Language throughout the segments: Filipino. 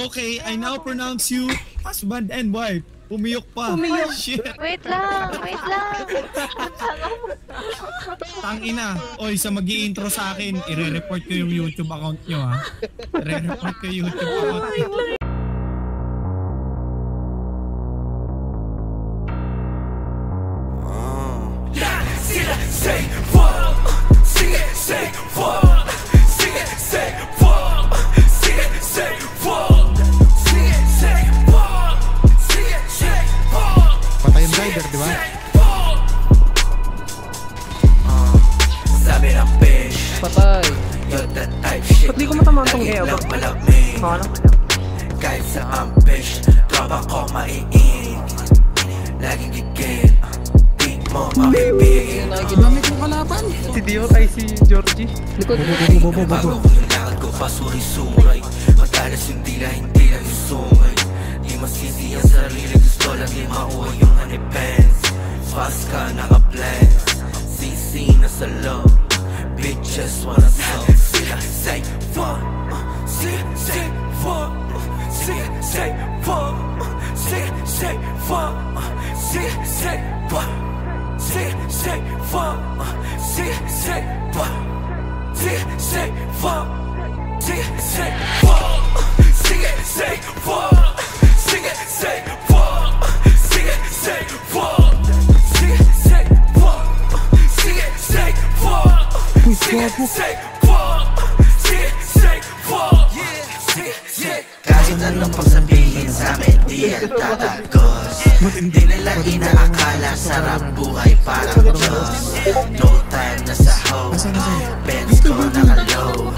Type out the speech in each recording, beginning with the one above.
Okay, I now pronounce you husband and wife. Pumiyok pa. Pumiyok. Shit. Wait lang, wait lang. Tangina. Oy, sa mag-i-intro sa akin, ire-report ko yung YouTube account nyo, ha? Ire-report ko yung YouTube account nyo. Sila say fuck, sige say fuck, sige say fuck, sige say fuck, sige say fuck, sige say fuck. Patay yung driver, di ba? Sabi ng bitch, Patay. you're that type shit. Ba't di ko matamaan tong air? Lagi lang malamig, Ano? kahit sa ang bitch, tropa ko maiin. Laging gigil, di mo mapipigil. Dami kong kalaban. Si Dio ay si Georgie. Likod. Bago ko yung lakad ko pa suri-suray, madalas yung tila hindi lang yung sungay. Di masisi ang sarili, gusto lang di mauha yung honeypants. Fast ka naka-plans, CC na sa love, bitches wanna suck. Sila say fuck, sila say fuck, sila say fuck, sila say fuck, sila say fuck, sila say fuck, sila say fuck, sila say fuck, sila say fuck, sila say fuck, sila say fuck, sila say fuck, sila say fuck, sila say fuck, sila say fuck, sila say fuck, yeah. Kahit anong pang sabihin sa amin, di yan tatagos. Di nila inaakala sarap buhay parang Diyos. No time na sa hoe, Benz ko naka-low.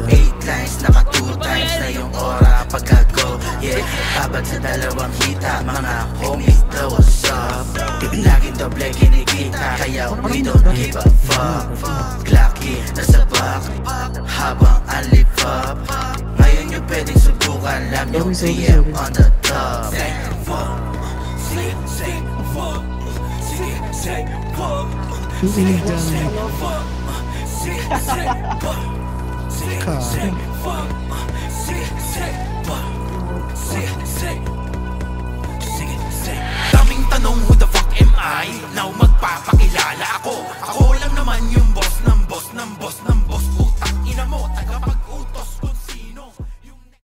8 lines, naka 2 times na yung ora pagka-go. Yeah, babad sa dalawang hita, mga homies daw what's up. Laging doble kinikita, kaya we don't give a fuck. Glocky, nasa back, habang unlive up. Ngayon yung pwedeng subukan lang yung PM on the top. Say fuck, say fuck, say fuck, say fuck, say fuck, say fuck, daming tanong who the fuck am I? Now magpapakilala ako. Ako lang naman yung boss ng boss ng boss ng boss. Putang ina mo, tagapag